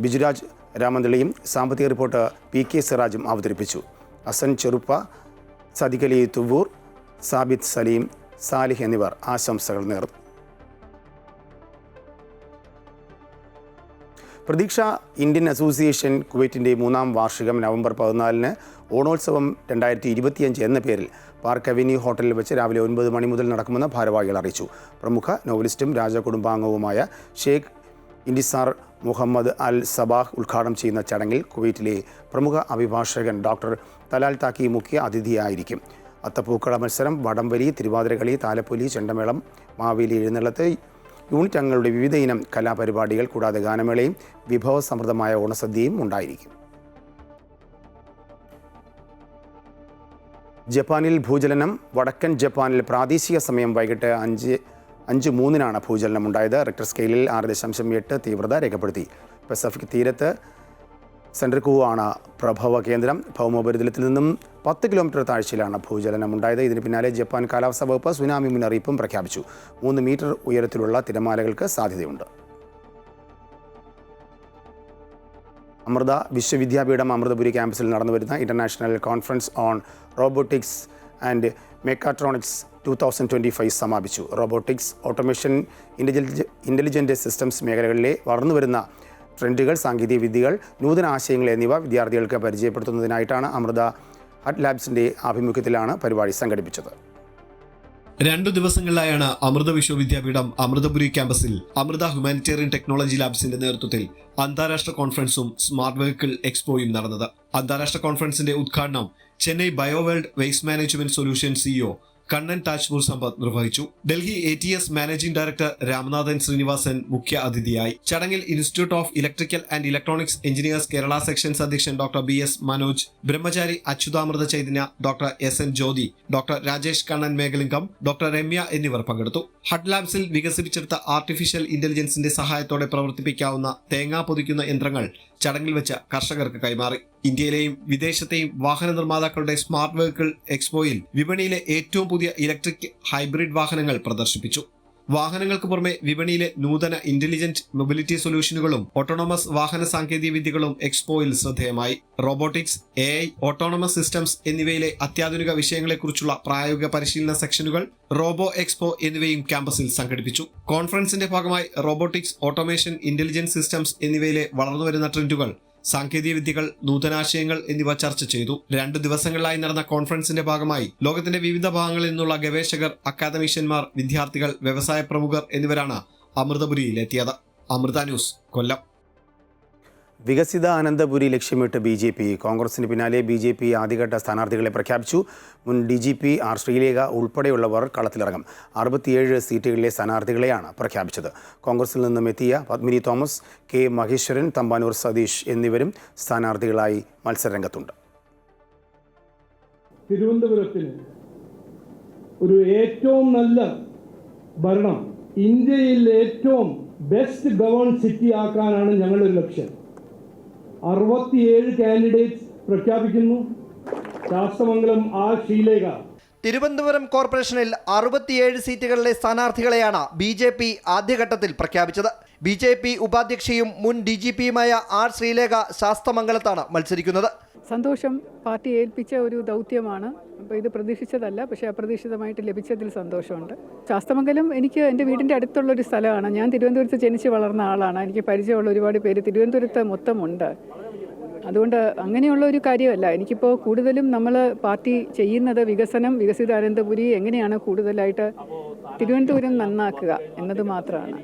ബിജുരാജ് രാമന്തളിയും സാമ്പത്തിക റിപ്പോർട്ട് PK സിറാജും അവതരിപ്പിച്ചു. ഹസൻ ചെറുപ്പ, സദിഖ് അലി തുവൂർ, സാബിത്ത് സലീം, സാലിഹ് എന്നിവർ ആശംസകൾ നേർന്നു. പ്രതീക്ഷ ഇന്ത്യൻ അസോസിയേഷൻ കുവൈറ്റിൻ്റെ 3ാം വാർഷികം നവംബർ 14 ഓണോത്സവം 2025 എന്ന പേരിൽ പാർക്ക് അവന്യൂ ഹോട്ടലിൽ വെച്ച് രാവിലെ 9 മണി മുതൽ നടക്കുമെന്ന് ഭാരവാഹികൾ അറിയിച്ചു. പ്രമുഖ നോവലിസ്റ്റും രാജകുടുംബാംഗവുമായ ഷെയ്ഖ് ഇൻഡിസാർ മുഹമ്മദ് അൽ സബാഹ് ഉദ്ഘാടനം ചെയ്യുന്ന ചടങ്ങിൽ കുവൈറ്റിലെ പ്രമുഖ അഭിഭാഷകൻ ഡോക്ടർ തലാൽ താക്കി മുഖ്യ അതിഥിയായിരിക്കും. അത്തപ്പൂക്കള മത്സരം, വടംവലി, തിരുവാതിരകളി, താലപ്പൊലി, ചെണ്ടമേളം, മാവേലി എഴുന്നള്ളത്ത്, യൂണിറ്റ് അംഗങ്ങളുടെ വിവിധ ഇനം കലാപരിപാടികൾ കൂടാതെ ഗാനമേളയും വിഭവസമൃദ്ധമായ ഓണസദ്യയും ഉണ്ടായിരിക്കും. ജപ്പാനിൽ ഭൂചലനം. വടക്കൻ ജപ്പാനിൽ പ്രാദേശിക സമയം വൈകിട്ട് 5:03 ഭൂചലനം ഉണ്ടായത്. റിക്ടർ സ്കെയിലിൽ 6.8 തീവ്രത രേഖപ്പെടുത്തി. പസഫിക് തീരത്ത് സെൻട്രിക്കു ആണ് പ്രഭവ കേന്ദ്രം. ഭൗമോപരിതലത്തിൽ നിന്നും 10 കിലോമീറ്റർ താഴ്ചയിലാണ് ഭൂചലനം ഉണ്ടായത്. ഇതിന് പിന്നാലെ ജപ്പാൻ കാലാവസ്ഥാ വകുപ്പ് സുനാമി മുന്നറിയിപ്പും പ്രഖ്യാപിച്ചു. 3 മീറ്റർ ഉയരത്തിലുള്ള തിരമാലകൾക്ക് സാധ്യതയുണ്ട്. അമൃത വിശ്വവിദ്യാപീഠം അമൃതപുരി ക്യാമ്പസിൽ നടന്നുവരുന്ന international conference on robotics and mechatronics 2025 സമാപിച്ചു. റോബോട്ടിക്സ്, ഓട്ടോമേഷൻ, ഇൻ്റലിജൻ്റ് സിസ്റ്റംസ് മേഖലകളിലെ വളർന്നുവരുന്ന ട്രെൻഡുകൾ, സാങ്കേതിക വിദ്യകൾ, നൂതന ആശയങ്ങൾ എന്നിവ വിദ്യാർത്ഥികൾക്ക് പരിചയപ്പെടുത്തുന്നതിനായിട്ടാണ് അമൃത ഹട്ട് ലാബ്സിൻ്റെ ആഭിമുഖ്യത്തിലാണ് പരിപാടി സംഘടിപ്പിച്ചത്. 2 ദിവസങ്ങളിലായാണ് അമൃത വിശ്വവിദ്യാപീഠം അമൃതപുരി ക്യാമ്പസിൽ അമൃത ഹ്യൂമാനിറ്റേറിയൻ ടെക്നോളജി ലാബ്സിന്റെ നേതൃത്വത്തിൽ അന്താരാഷ്ട്ര കോൺഫറൻസും സ്മാർട്ട് വെഹിക്കിൾ എക്സ്പോയും നടന്നത്. അന്താരാഷ്ട്ര കോൺഫറൻസിന്റെ ഉദ്ഘാടനം Chennai bioworld waste management solution CEO Kannan Tajpur Sampath നിർവഹിച്ചു. Delhi ATS managing director Ramanathan Srinivasan മുഖ്യ അതിഥിയായി. ചടങ്ങിൽ institute of electrical and electronics engineers Kerala sections അധ്യക്ഷൻ doctor BS Manoj, Brahmachari Achyutamrita Chaitanya, doctor SN Jyothi, doctor Rajesh Kannan Meghalingam, doctor Ramya എന്നിവർ പങ്കെടുത്തു. ഹട്ട് ലാബ്സിൽ വികസിപ്പിച്ചെടുത്ത ആർട്ടിഫിഷ്യൽ ഇന്റലിജൻസിന്റെ സഹായത്തോടെ പ്രവർത്തിപ്പിക്കാവുന്ന തേങ്ങാ പൊതിക്കുന്ന യന്ത്രങ്ങൾ ചടങ്ങിൽ വെച്ച് കർഷകർക്ക് കൈമാറി. ഇന്ത്യയിലെയും വിദേശത്തെയും വാഹന നിർമ്മാതാക്കളുടെ സ്മാർട്ട് വെഹിക്കിൾ എക്സ്പോയിൽ വിപണിയിലെ ഏറ്റവും പുതിയ ഇലക്ട്രിക് ഹൈബ്രിഡ് വാഹനങ്ങൾ പ്രദർശിപ്പിച്ചു. വാഹനങ്ങൾക്ക് പുറമെ വിപണിയിലെ നൂതന ഇന്റലിജന്റ് മൊബിലിറ്റി സൊല്യൂഷനുകളും ഓട്ടോണമസ് വാഹന സാങ്കേതിക വിദ്യകളും എക്സ്പോയിൽ ശ്രദ്ധേയമായി. റോബോട്ടിക്സ്, AI, ഓട്ടോണമസ് സിസ്റ്റംസ് എന്നിവയിലെ അത്യാധുനിക വിഷയങ്ങളെക്കുറിച്ചുള്ള പ്രായോഗിക പരിശീലന സെക്ഷനുകൾ, റോബോ എക്സ്പോ എന്നിവയും ക്യാമ്പസിൽ സംഘടിപ്പിച്ചു. കോൺഫറൻസിന്റെ ഭാഗമായി റോബോട്ടിക്സ്, ഓട്ടോമേഷൻ, ഇന്റലിജന്റ് സിസ്റ്റംസ് എന്നിവയിലെ വളർന്നുവരുന്ന ട്രെൻഡുകൾ, സാങ്കേതിക വിദ്യകൾ, നൂതനാശയങ്ങൾ എന്നിവ ചർച്ച ചെയ്തു. 2 ദിവസങ്ങളിലായി നടന്ന കോൺഫറൻസിന്റെ ഭാഗമായി ലോകത്തിന്റെ വിവിധ ഭാഗങ്ങളിൽ നിന്നുള്ള ഗവേഷകർ, അക്കാദമീഷ്യന്മാർ, വിദ്യാർത്ഥികൾ, വ്യവസായ പ്രമുഖർ എന്നിവരാണ് അമൃതപുരിയിലെത്തിയത്. അമൃത ന്യൂസ്, കൊല്ലം. വികസിത അനന്തപുരി ലക്ഷ്യമിട്ട് BJP. കോൺഗ്രസിന് പിന്നാലെ BJP ആദ്യഘട്ട സ്ഥാനാർത്ഥികളെ പ്രഖ്യാപിച്ചു. മുൻ DGP R. ശ്രീലേഖ ഉൾപ്പെടെയുള്ളവർ കളത്തിലിറങ്ങും. 67 സീറ്റുകളിലെ സ്ഥാനാർത്ഥികളെയാണ് പ്രഖ്യാപിച്ചത്. കോൺഗ്രസിൽ നിന്നും എത്തിയ പത്മിനി തോമസ്, K. മഹേശ്വരൻ, തമ്പാനൂർ സതീഷ് എന്നിവരും സ്ഥാനാർത്ഥികളായി മത്സരരംഗത്തുണ്ട്. തിരുവനന്തപുരത്തിന് ഒരു ഏറ്റവും നല്ല ഭരണം, ഇന്ത്യയിൽ ഏറ്റവും ബെസ്റ്റ് ഗവേൺ സിറ്റി ആക്കാനാണ് ഞങ്ങളുടെ ലക്ഷ്യം. 67 കാൻഡിഡേറ്റ്സ് പ്രഖ്യാപിക്കുന്നു. ശാസ്തമംഗലം R. ശ്രീലേഖ. തിരുവനന്തപുരം കോർപ്പറേഷനിൽ 67 സീറ്റുകളിലെ സ്ഥാനാർത്ഥികളെയാണ് BJP ആദ്യഘട്ടത്തിൽ പ്രഖ്യാപിച്ചത്. BJP ഉപാധ്യക്ഷയും മുൻ DGPയുമായ R. ശ്രീലേഖ ശാസ്തമംഗലത്താണ് മത്സരിക്കുന്നത്. സന്തോഷം. പാർട്ടി ഏൽപ്പിച്ച ഒരു ദൗത്യമാണ്. അപ്പോൾ ഇത് പ്രതീക്ഷിച്ചതല്ല, പക്ഷേ അപ്രതീക്ഷിതമായിട്ട് ലഭിച്ചതിൽ സന്തോഷമുണ്ട്. ശാസ്തമംഗലം എനിക്ക് എൻ്റെ വീടിൻ്റെ അടുത്തുള്ളൊരു സ്ഥലമാണ്. ഞാൻ തിരുവനന്തപുരത്ത് ജനിച്ച് വളർന്ന ആളാണ്. എനിക്ക് പരിചയമുള്ള ഒരുപാട് പേര് തിരുവനന്തപുരത്ത് മൊത്തമുണ്ട്. അതുകൊണ്ട് അങ്ങനെയുള്ള ഒരു കാര്യമല്ല. എനിക്കിപ്പോൾ കൂടുതലും നമ്മൾ പാർട്ടി ചെയ്യുന്നത് വികസനം, വികസിത അനന്തപുരി എങ്ങനെയാണ് കൂടുതലായിട്ട് തിരുവനന്തപുരം നന്നാക്കുക എന്നത് മാത്രമാണ്.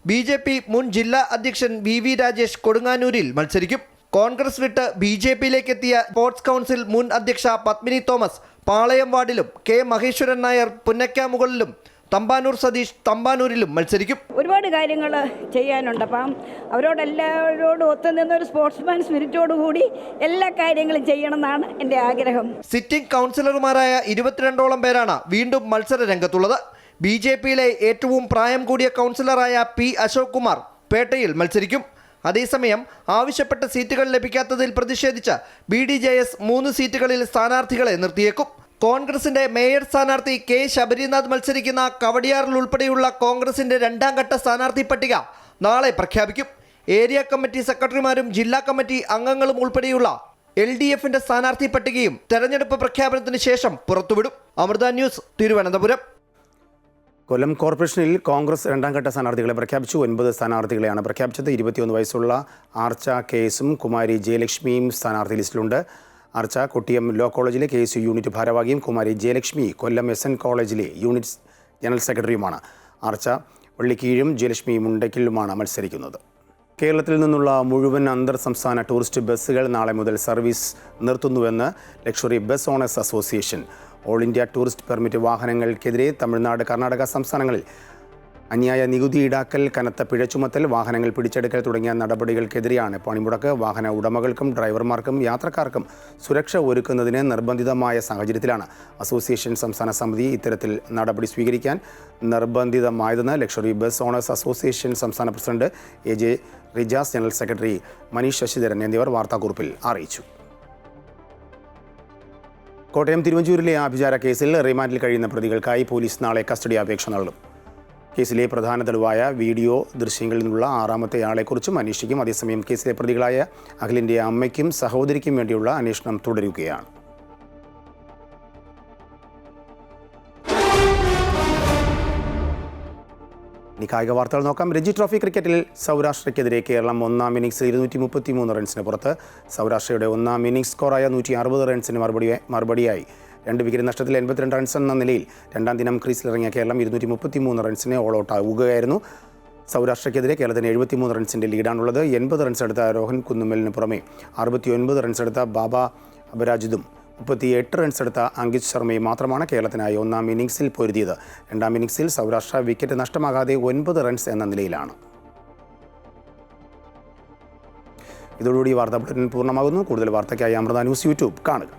BJP മുൻ ജില്ലാ അധ്യക്ഷൻ VV രാജേഷ് കൊടുങ്ങാനൂരിൽ മത്സരിക്കും. കോൺഗ്രസ് വിട്ട് BJPയിലേക്ക് എത്തിയ സ്പോർട്സ് കൗൺസിൽ മുൻ അധ്യക്ഷ പത്മിനി തോമസ് പാളയം വാർഡിലും, K മഹേശ്വരൻ നായർ പുന്നക്കാമുകളിലും, തമ്പാനൂർ സതീഷ് തമ്പാനൂരിലും മത്സരിക്കും. ഒരുപാട് കാര്യങ്ങൾ ചെയ്യാനുണ്ട്. അപ്പം അവരോടെല്ലാവരോടും ഒത്തുനിന്നൊരു സ്പോർട്സ്മാൻ സ്പിരിറ്റോടുകൂടി എല്ലാ കാര്യങ്ങളും ചെയ്യണമെന്നാണ് എൻ്റെ ആഗ്രഹം. സിറ്റിംഗ് കൗൺസിലർമാരായ 22ഓളം പേരാണ് വീണ്ടും മത്സര രംഗത്തുള്ളത്. BJPയിലെ ഏറ്റവും പ്രായം കൂടിയ കൗൺസിലറായ P അശോക് കുമാർ പേട്ടയിൽ മത്സരിക്കും. അതേസമയം ആവശ്യപ്പെട്ട സീറ്റുകൾ ലഭിക്കാത്തതിൽ പ്രതിഷേധിച്ച് BDJS 3 സീറ്റുകളിൽ സ്ഥാനാർത്ഥികളെ നിർത്തിയേക്കും. കോൺഗ്രസിന്റെ മേയർ സ്ഥാനാർത്ഥി K ശബരിനാഥ് മത്സരിക്കുന്ന കവടിയാറിൽ ഉൾപ്പെടെയുള്ള കോൺഗ്രസിന്റെ 2ാം ഘട്ട സ്ഥാനാർത്ഥി പട്ടിക നാളെ പ്രഖ്യാപിക്കും. ഏരിയ കമ്മിറ്റി സെക്രട്ടറിമാരും ജില്ലാ കമ്മിറ്റി അംഗങ്ങളും ഉൾപ്പെടെയുള്ള LDFന്റെ സ്ഥാനാർത്ഥി പട്ടികയും തെരഞ്ഞെടുപ്പ് പ്രഖ്യാപനത്തിന് ശേഷം പുറത്തുവിടും. അമൃത ന്യൂസ്, തിരുവനന്തപുരം. കൊല്ലം കോർപ്പറേഷനിൽ കോൺഗ്രസ് 2ാം ഘട്ട സ്ഥാനാർത്ഥികളെ പ്രഖ്യാപിച്ചു. 9 സ്ഥാനാർത്ഥികളെയാണ് പ്രഖ്യാപിച്ചത്. 21 വയസ്സുള്ള ആർച്ച KSും കുമാരി ജയലക്ഷ്മിയും സ്ഥാനാർത്ഥി ലിസ്റ്റിലുണ്ട്. ആർച്ച കൊട്ടിയം ലോ കോളേജിലെ KSU യൂണിറ്റ് ഭാരവാഹിയും കുമാരി ജയലക്ഷ്മി കൊല്ലം SN കോളേജിലെ യൂണിറ്റ് ജനറൽ സെക്രട്ടറിയുമാണ്. ആർച്ച വള്ളിക്കീഴും ജയലക്ഷ്മി മുണ്ടയ്ക്കലുമാണ് മത്സരിക്കുന്നത്. കേരളത്തിൽ നിന്നുള്ള മുഴുവൻ അന്തർ സംസ്ഥാന ടൂറിസ്റ്റ് ബസ്സുകൾ നാളെ മുതൽ സർവീസ് നിർത്തുന്നുവെന്ന് luxury bus owners association. All India tourist permit വാഹനങ്ങൾക്കെതിരെ തമിഴ്നാട്, കർണാടക സംസ്ഥാനങ്ങളിൽ അന്യായ നികുതി ഈടാക്കൽ, കനത്ത പിഴ ചുമത്തൽ, വാഹനങ്ങൾ പിടിച്ചെടുക്കൽ തുടങ്ങിയ നടപടികൾക്കെതിരെയാണ് പണിമുടക്ക്. വാഹന ഉടമകൾക്കും ഡ്രൈവർമാർക്കും യാത്രക്കാർക്കും സുരക്ഷ ഒരുക്കുന്നതിന് നിർബന്ധിതമായ സാഹചര്യത്തിലാണ് അസോസിയേഷൻ സംസ്ഥാന സമിതി ഇത്തരത്തിൽ നടപടി സ്വീകരിക്കാൻ നിർബന്ധിതമായതെന്ന് ലക്ഷറി ബസ് ഓണേഴ്സ് അസോസിയേഷൻ സംസ്ഥാന president AJ Rijas, general secretary Manish Sasidharan എന്നിവർ വാർത്താക്കുറിപ്പിൽ അറിയിച്ചു. കോട്ടയം തിരുവഞ്ചൂരിലെ ആഭിചാര കേസിൽ റിമാൻഡിൽ കഴിയുന്ന പ്രതികൾക്കായി പോലീസ് നാളെ കസ്റ്റഡി അപേക്ഷ നൽകും. കേസിലെ പ്രധാന തെളിവായ വീഡിയോ ദൃശ്യങ്ങളിൽ നിന്നുള്ള 6ാമത്തെ ആളെക്കുറിച്ചും അന്വേഷിക്കും. അതേസമയം കേസിലെ പ്രതികളായ അഖിലിൻ്റെ അമ്മയ്ക്കും സഹോദരിക്കും വേണ്ടിയുള്ള അന്വേഷണം തുടരുകയാണ്. ഇനി കായിക വാർത്തകൾ നോക്കാം. രഞ്ജി ട്രോഫി ക്രിക്കറ്റിൽ സൗരാഷ്ട്രയ്ക്കെതിരെ കേരളം 1ാം ഇന്നിംഗ്സിൽ 233 റൺസിന് പുറത്ത്. സൗരാഷ്ട്രയുടെ 1ാം ഇന്നിംഗ്സ് സ്കോറായ 160 റൺസിന് മറുപടിയായി 2 വിക്കറ്റ് നഷ്ടത്തിൽ 82 റൺസ് എന്ന നിലയിൽ 2ാം ദിനം ക്രീസിലിറങ്ങിയ കേരളം 233 റൺസിന് ഓൾ ഔട്ട് ആവുകയായിരുന്നു. സൗരാഷ്ട്രയ്ക്കെതിരെ കേരളത്തിന് 73 റൺസിൻ്റെ ലീഡാണുള്ളത്. 80 റൺസ് എടുത്ത രോഹൻ കുന്നുമ്മലിന് പുറമെ 69 റൺസ് എടുത്ത ബാബ അപരാജിതും 38 റൺസ് എടുത്ത അങ്കിത് ശർമ്മയും മാത്രമാണ് കേരളത്തിനായി 1ാം ഇന്നിംഗ്സിൽ പൊരുതിയത്. 2ാം ഇന്നിംഗ്സിൽ സൗരാഷ്ട്ര വിക്കറ്റ് നഷ്ടമാകാതെ 9 റൺസ് എന്ന നിലയിലാണ്. ഇതോടുകൂടി വാർത്താ ബുള്ളറ്റിൻ പൂർണ്ണമാകുന്നു. കൂടുതൽ വാർത്തയ്ക്കായി അമൃത ന്യൂസ് യൂട്യൂബ് കാണുക.